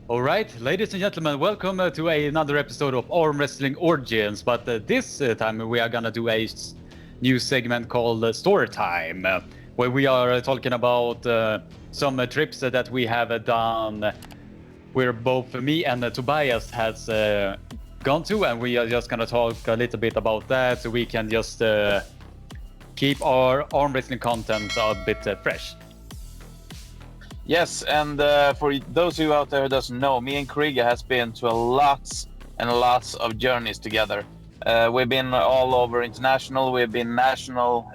All right, ladies and gentlemen, welcome to another episode of Arm Wrestling Origins. But this time we are gonna do a new segment called Storytime, where we are talking about some trips that we have done, where both me and Tobias has gone to, and we are just gonna talk a little bit about that, so we can just keep our arm wrestling content a bit fresh. Yes, and for those of you out there who doesn't know, me and Krieger has been to lots and lots of journeys together. We've been all over international, we've been national,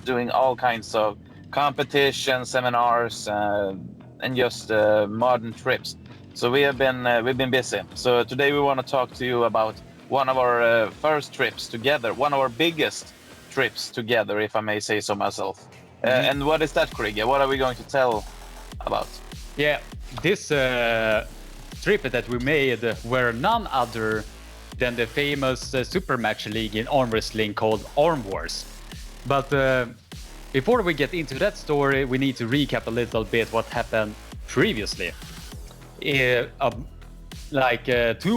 doing all kinds of competitions, seminars, and just modern trips. So we've been busy. So today we want to talk to you about one of our first trips together, one of our biggest trips together, if I may say so myself. And what is that, Krieger? What are we going to tell about? Yeah, this trip that we made were none other than the famous super match league in arm wrestling called Arm Wars. But before we get into that story, we need to recap a little bit what happened previously. 2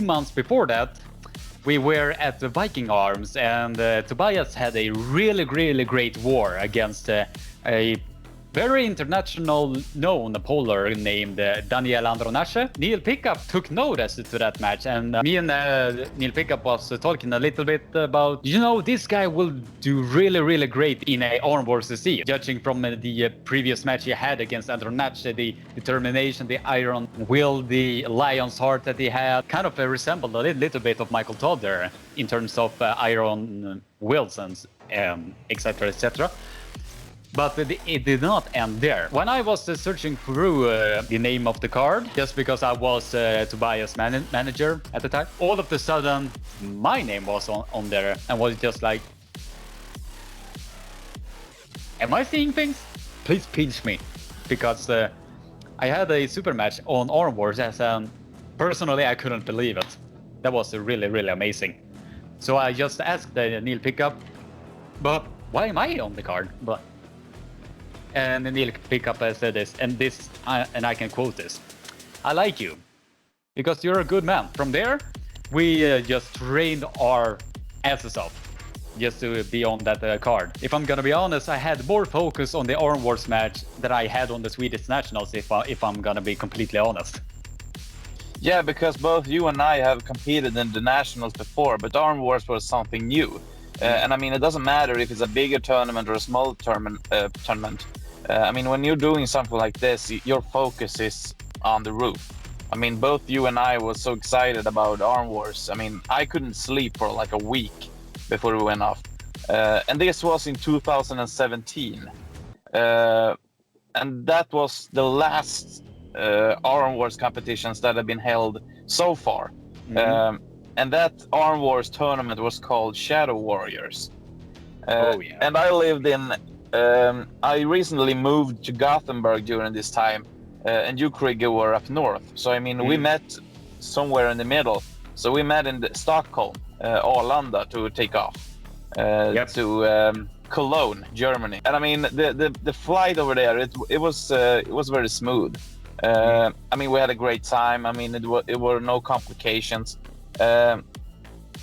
months before that, we were at the Viking Arms, and Tobias had a really great war against a very international known polar named Daniel Andronashe. Neil Pickup took notice to that match, and me and Neil Pickup was talking a little bit about, this guy will do really great in a Arm Wars CC. Judging from the previous match he had against Andronashe, the determination, the iron will, the lion's heart that he had, kind of resembled a little bit of Michael Todd there in terms of iron wills and etc. But it did not end there. When I was searching through the name of the card, just because I was Tobias' manager at the time, all of a sudden my name was on there, and was just like, am I seeing things? Please pinch me. Because I had a super match on Arm Wars, and personally I couldn't believe it. That was really amazing. So I just asked Neil Pickup, but why am I on the card? And Neil Pickup said this, and I can quote this: "I like you because you're a good man." From there, we just trained our asses off just to be on that card. If I'm gonna be honest, I had more focus on the Arm Wars match than I had on the Swedish Nationals, if I'm gonna be completely honest. Yeah, because both you and I have competed in the nationals before, but Arm Wars was something new. And I mean, it doesn't matter if it's a bigger tournament or a small tournament. I mean, when you're doing something like this, your focus is on the roof. I mean, both you and I were so excited about Arm Wars. I mean, I couldn't sleep for like a week before we went off. And this was in 2017. And that was the last Arm Wars competitions that have been held so far. And that Arm Wars tournament was called Shadow Warriors. And I lived in... I recently moved to Gothenburg during this time, and you, Krieger, were up north. So, I mean, we met somewhere in the middle. So we met in Stockholm, Arlanda, to take off to Cologne, Germany. And I mean, the flight over there, it was very smooth. I mean, we had a great time. I mean, it were no complications.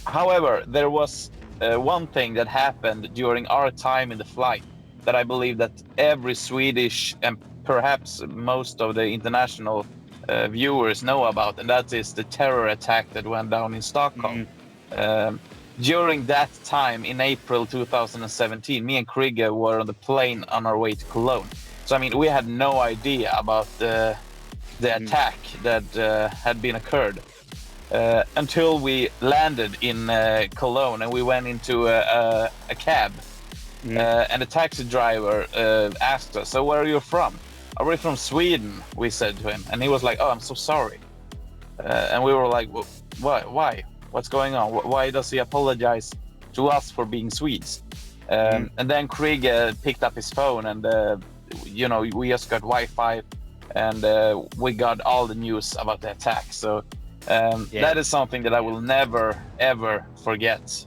However, there was one thing that happened during our time in the flight that I believe that every Swedish and perhaps most of the international viewers know about, and that is the terror attack that went down in Stockholm. During that time, in April 2017, me and Krieger were on the plane on our way to Cologne. So, I mean, we had no idea about the attack that had been occurred until we landed in Cologne, and we went into a cab. And the taxi driver asked us, "So where are you from?" "Are we from Sweden?" we said to him. And he was like, "Oh, I'm so sorry." And we were like, Why? What's going on? Why does he apologize to us for being Swedes?" And then Krieger picked up his phone, and we just got Wi-Fi, and we got all the news about the attack. So that is something that I will never ever forget,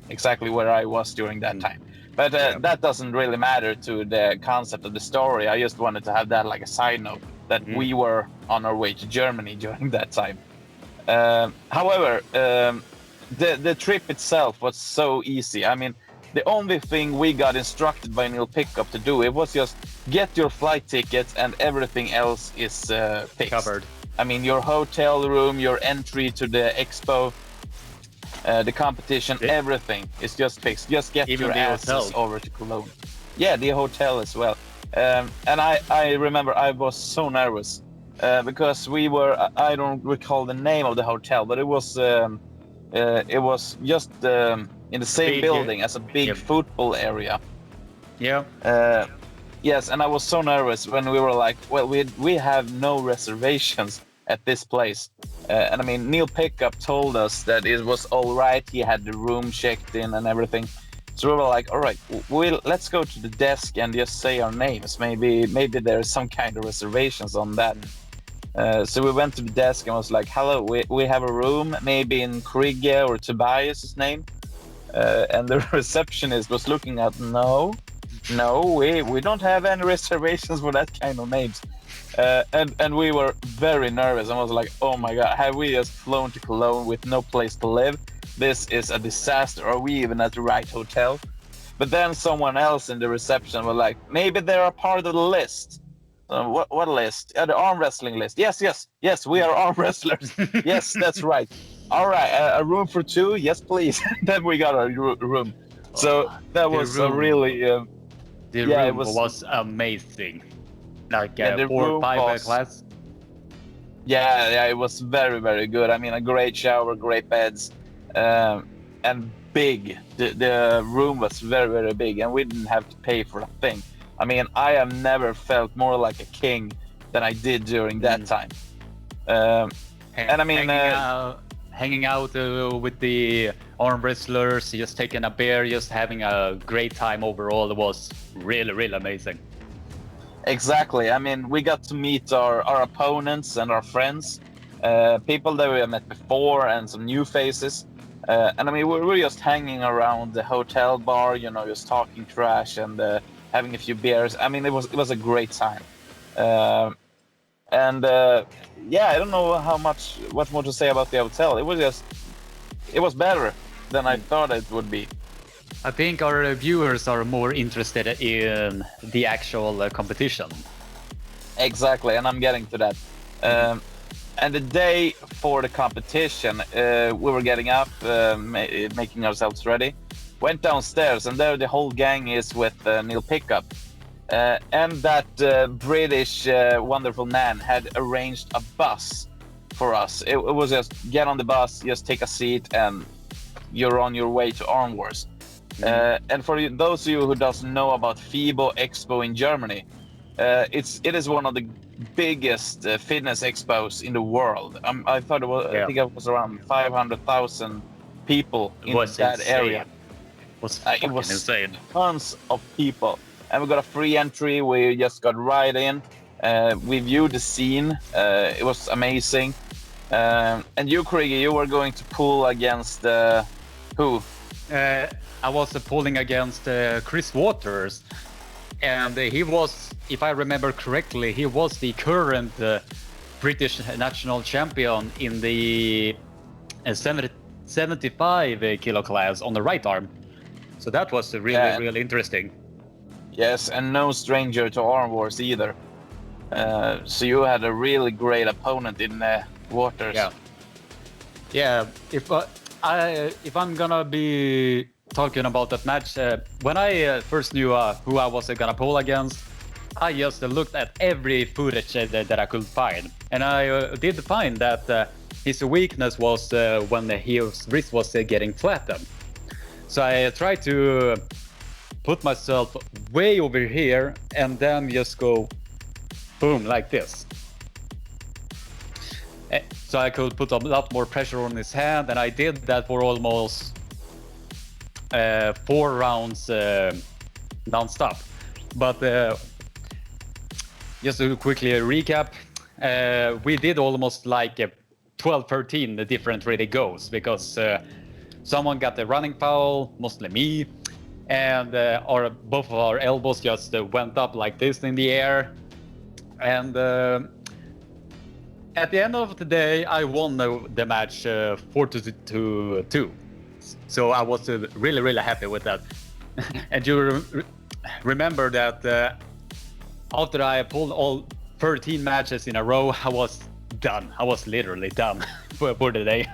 exactly where I was during that time. But that doesn't really matter to the concept of the story. I just wanted to have that like a side note. that we were on our way to Germany during that time. However, the trip itself was so easy. I mean, the only thing we got instructed by Neil Pickup to do, it was just get your flight tickets and everything else is fixed. Covered. I mean, your hotel room, your entry to the expo, the competition, everything is just fixed. Just get Even your the asses hotel. over to Cologne. Yeah, the hotel as well. And I remember I was so nervous because we were, I don't recall the name of the hotel, but it was just in the same Big, building as a big football area. Yeah. Yes, and I was so nervous when we were like, well, we have no reservations at this place. And I mean, Neil Pickup told us that it was all right. He had the room checked in and everything. So we were like, all right, let's go to the desk and just say our names. Maybe there's some kind of reservations on that. So we went to the desk and was like, hello, we have a room, maybe in Krige or Tobias' name. And the receptionist was looking at, no, we don't have any reservations for that kind of names. And we were very nervous. I was like, oh my God, have we just flown to Cologne with no place to live? This is a disaster. Are we even at the right hotel? But then someone else in the reception was like, maybe they're a part of the list. What list? The arm wrestling list. Yes, we are arm wrestlers. Yes, that's right. All right, a room for two? Yes, please. Then we got a room. So that was a really... the room was amazing. Like the 4 or 5 was, class. Yeah, it was very, very good. I mean, a great shower, great beds, and big. The room was very, very big, and we didn't have to pay for a thing. I mean, I have never felt more like a king than I did during that time. And I mean, hanging out with the arm wrestlers, just taking a beer, just having a great time overall was really, really amazing. Exactly. I mean, we got to meet our opponents and our friends, people that we have met before and some new faces. And I mean, we were just hanging around the hotel bar, you know, just talking trash and having a few beers. I mean, it was a great time. Yeah, I don't know what more to say about the hotel. It was better than I thought it would be. I think our viewers are more interested in the actual competition. Exactly, and I'm getting to that. And the day for the competition, we were getting up, making ourselves ready, went downstairs, and there the whole gang is with Neil Pickup. And that British wonderful man had arranged a bus for us. It was just get on the bus, just take a seat, and you're on your way to Arm Wars. And for those of you who doesn't know about FIBO Expo in Germany, it is one of the biggest fitness expos in the world. I thought I think it was around 500,000 people in that area. It was insane. Tons of people. And we got a free entry. We just got right in. We viewed the scene. It was amazing. And you, Krieger, you were going to pull against who? I was pulling against Chris Waters. And he was, if I remember correctly, he was the current British national champion in the 75 kilo class on the right arm. So that was really, really interesting. Yes, and no stranger to Arm Wars either. So you had a really great opponent in Waters. Yeah. If I'm gonna be talking about that match, when I first knew who I was gonna pull against, I just looked at every footage that I could find, and I did find that his weakness was when his wrist was getting flattened. So I tried to put myself way over here and then just go boom like this. So I could put a lot more pressure on his hand, and I did that for almost 4 rounds non-stop. But just to quickly recap, we did almost like 12-13 different ready goes, because someone got the running foul, mostly me, and both of our elbows just went up like this in the air. And at the end of the day, I won the match 4-2. So I was really, really happy with that. And you remember that after I pulled all 13 matches in a row, I was done. I was literally done for the day.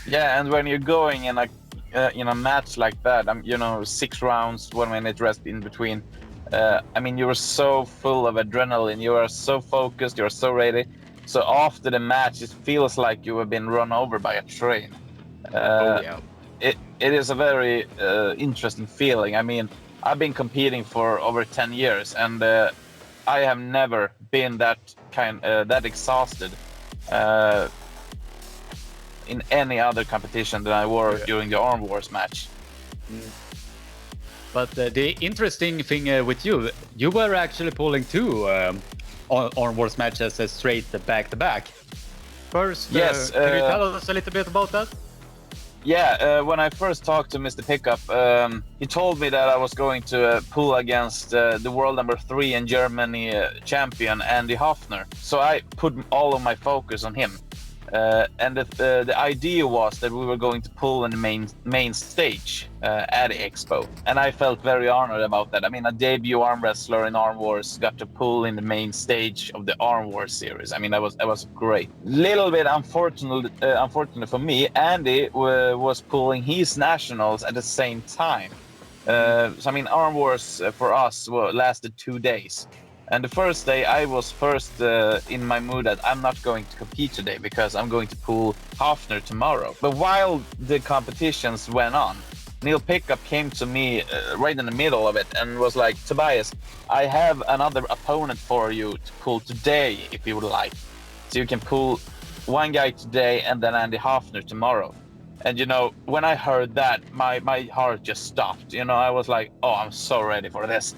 Yeah, and when you're going in a match like that, 6 rounds, 1 minute rest in between. You were so full of adrenaline. You are so focused. You are so ready. So after the match, it feels like you have been run over by a train. Oh yeah. It is a very interesting feeling. I mean, I've been competing for over 10 years, and I have never been that exhausted in any other competition than I were during the Arm Wars match. But the interesting thing with you were actually pulling 2 Arm Wars matches straight back to back. First, yes, can you tell us a little bit about that? Yeah, when I first talked to Mr. Pickup, he told me that I was going to pull against the world number 3 in Germany champion, Andy Hoffner. So I put all of my focus on him. And the idea was that we were going to pull in the main stage at the Expo. And I felt very honored about that. I mean, a debut arm wrestler in Arm Wars got to pull in the main stage of the Arm Wars series. I mean, that was great. Little bit unfortunate for me, Andy was pulling his nationals at the same time. Arm Wars for us lasted 2 days. And the first day, I was first in my mood that I'm not going to compete today because I'm going to pull Hafner tomorrow. But while the competitions went on, Neil Pickup came to me right in the middle of it and was like, Tobias, I have another opponent for you to pull today if you would like. So you can pull one guy today and then Andy Hafner tomorrow. And, when I heard that, my heart just stopped. I was like, oh, I'm so ready for this.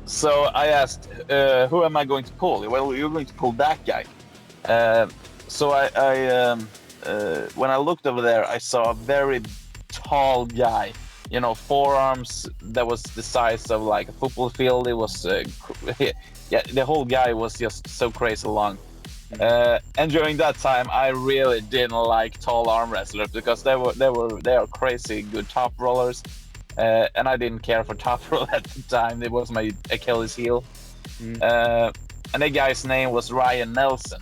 So I asked, who am I going to pull? Well, you're going to pull that guy. So when I looked over there, I saw a very tall guy, forearms that was the size of like a football field. It was, the whole guy was just so crazy long. And during that time, I really didn't like tall arm wrestlers because they are crazy good top rollers. And I didn't care for top roll at the time. It was my Achilles heel. And the guy's name was Ryan Nelson.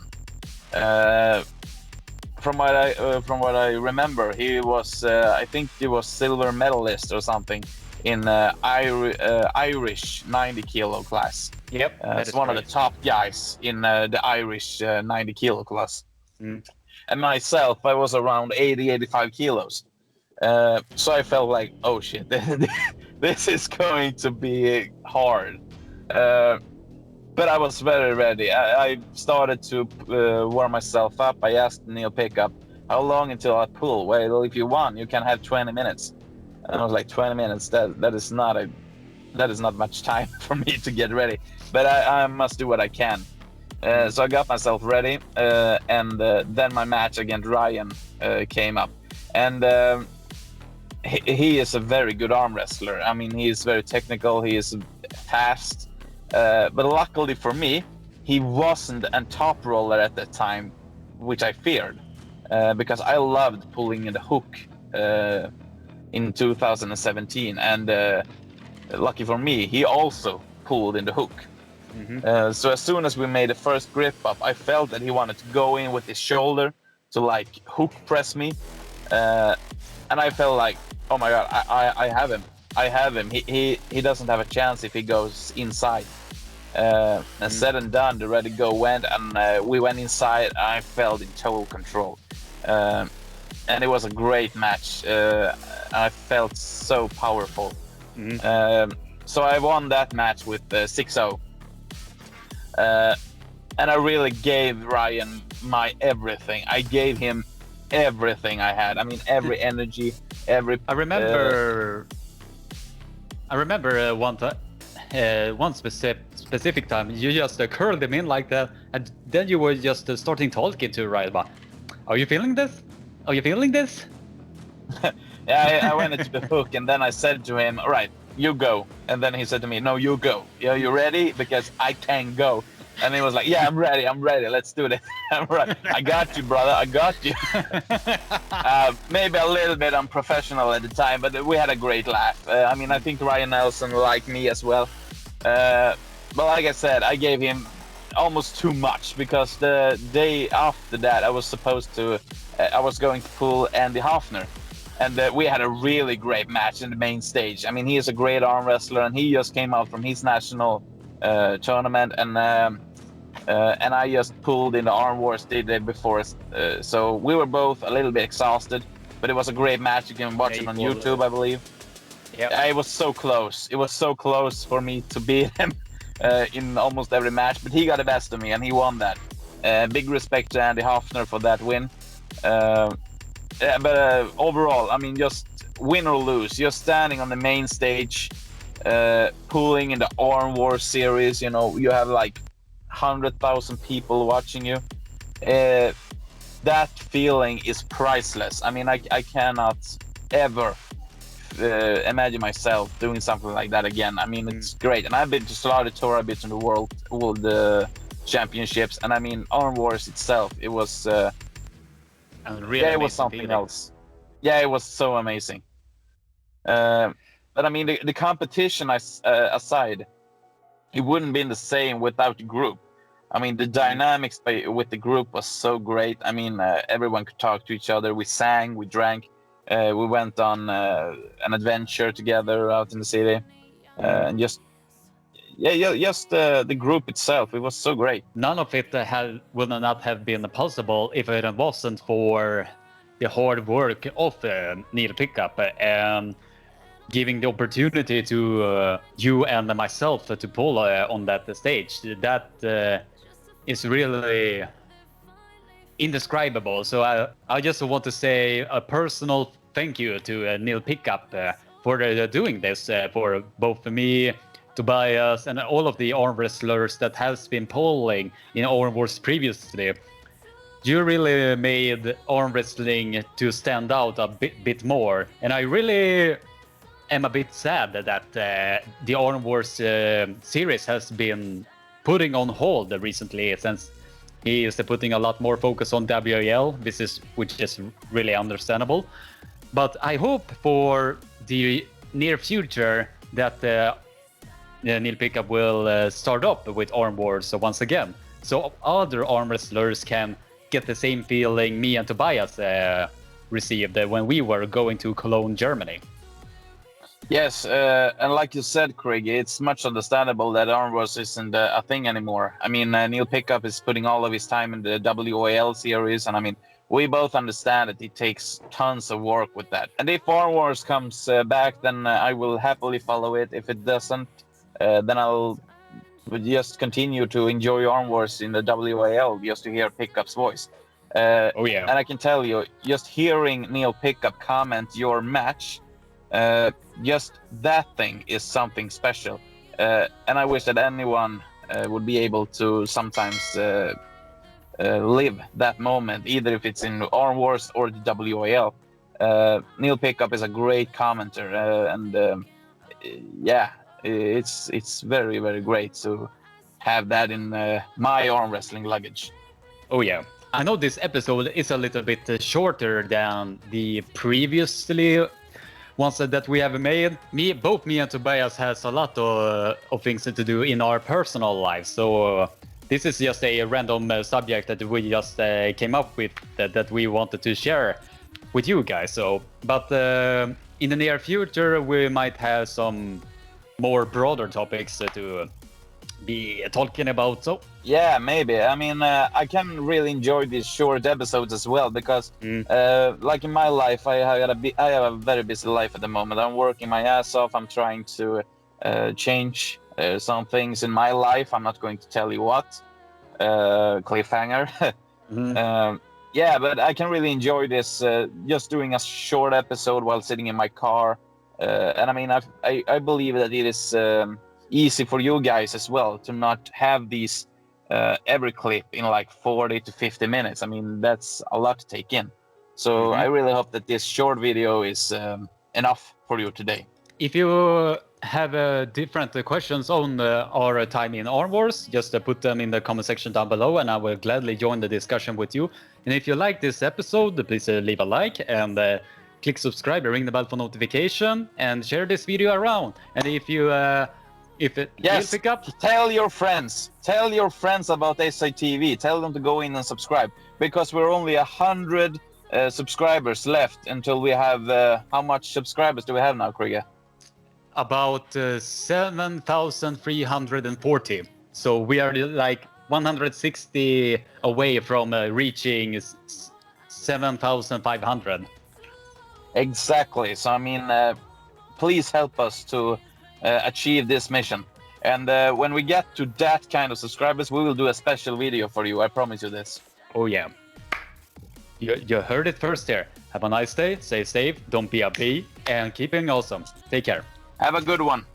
From what I remember, he was I think he was silver medalist or something in Irish 90 kilo class. Yep, it's one of the top guys in the Irish 90 kilo class. And myself, I was around 85 kilos. So I felt like, oh shit, this is going to be hard. But I was very ready. I started to warm myself up. I asked Neil Pickup, how long until I pull? Well, if you want, you can have 20 minutes. And I was like, 20 minutes, that is not much time for me to get ready. But I must do what I can. So I got myself ready. And then my match against Ryan came up. And he is a very good arm wrestler. I mean, he is very technical. He is fast. But luckily for me, he wasn't a top roller at that time, which I feared, because I loved pulling in the hook in 2017. And lucky for me, he also pulled in the hook. So as soon as we made the first grip up, I felt that he wanted to go in with his shoulder to like hook press me. And I felt like, oh my God, I have him. I have him. He doesn't have a chance if he goes inside. And said and done, the ready go went, and we went inside. I felt in total control. And it was a great match. I felt so powerful. So I won that match with 6-0. And I really gave Ryan my everything. I gave him everything I had. I mean, every energy, every. I remember one specific time you just curled him in like that, and then you were just starting talking to Ryan. Are you feeling this? Are you feeling this? Yeah, I went into the hook, and then I said to him, "All right, you go." And then he said to me, "No, you go. Yeah, you ready? Because I can't go." And he was like, "Yeah, I'm ready. Let's do this." I'm right. I got you, brother. I got you. Maybe a little bit unprofessional at the time, but we had a great laugh. I mean, I think Ryan Nelson liked me as well. But like I said, I gave him almost too much because the day after that, I was going to pull Andy Hoffner. And we had a really great match in the main stage. I mean, he is a great arm wrestler, and he just came out from his national tournament, and I just pulled in the Arm Wars the day before. So we were both a little bit exhausted, but it was a great match. You can watch it on YouTube, I believe. Yeah, it was so close. It was so close for me to beat him in almost every match, but he got the best of me, and he won that. Big respect to Andy Hoffner for that win. But overall, I mean, just win or lose, you're standing on the main stage, pulling in the Arm Wars series. You know, you have like 100,000 people watching you. That feeling is priceless. I mean, I cannot ever imagine myself doing something like that again. I mean, it's great. And I've been to Slaughter Tour, I've been to the World Championships, and I mean, Arm Wars itself, it was it was something else. Yeah, it was so amazing. But I mean, the competition aside, it wouldn't been the same without the group. I mean, the dynamics with the group was so great. I mean, everyone could talk to each other. We sang, we drank, we went on an adventure together out in the city, and just the group itself. It was so great. None of it would not have been possible if it wasn't for the hard work of Neil Pickup and giving the opportunity to you and myself to pull on that stage. That is really indescribable. So I just want to say a personal thank you to Neil Pickup for doing this for both me, Tobias, and all of the arm wrestlers that has been polling in Arm Wars previously. You really made arm wrestling to stand out a bit more, and I really am a bit sad that the Arm Wars series has been putting on hold recently, since he is putting a lot more focus on WAL, which is really understandable. But I hope for the near future that Neil Pickup will start up with Arm Wars once again, so other arm wrestlers can get the same feeling me and Tobias received when we were going to Cologne, Germany. Yes, and like you said, Craig, it's much understandable that Arm Wars isn't a thing anymore. I mean, Neil Pickup is putting all of his time in the WAL series, and I mean, we both understand that it takes tons of work with that. And if Arm Wars comes back, then I will happily follow it. If it doesn't, then I'll just continue to enjoy Arm Wars in the WAL just to hear Pickup's voice. Oh yeah. And I can tell you, just hearing Neil Pickup comment your match, just that thing is something special. And I wish that anyone would be able to sometimes live that moment, either if it's in Arm Wars or the WAL. Neil Pickup is a great commenter, and yeah, it's very, very great to have that in my arm wrestling luggage. Oh yeah. I know this episode is a little bit shorter than the previously ones that we have made. Both me and Tobias has a lot of things to do in our personal lives, so this is just a random subject that we just came up with that we wanted to share with you guys. So, but in the near future, we might have some more broader topics to be talking about. So yeah, maybe. I mean, I can really enjoy these short episodes as well because, like in my life, I have a very busy life at the moment. I'm working my ass off. I'm trying to change some things in my life. I'm not going to tell you what. Cliffhanger. Yeah, but I can really enjoy this, just doing a short episode while sitting in my car. And I mean, I believe that it is easy for you guys as well to not have these every clip in like 40 to 50 minutes. I mean, that's a lot to take in. So I really hope that this short video is enough for you today. If you have different questions on our time in Arm Wars, just put them in the comment section down below, and I will gladly join the discussion with you. And if you like this episode, please leave a like and click subscribe and ring the bell for notification, and share this video around. And if you if it will pick up, tell your friends about SITV. Tell them to go in and subscribe, because we're only 100 subscribers left until we have how much subscribers do we have now, Krieger? about 7,340. So we are like 160 away from reaching 7,500. Exactly. So I mean, please help us to achieve this mission. And when we get to that kind of subscribers, we will do a special video for you. I promise you this. Oh yeah. You heard it first here. Have a nice day, stay safe, don't be a bee, and keep being awesome. Take care. Have a good one.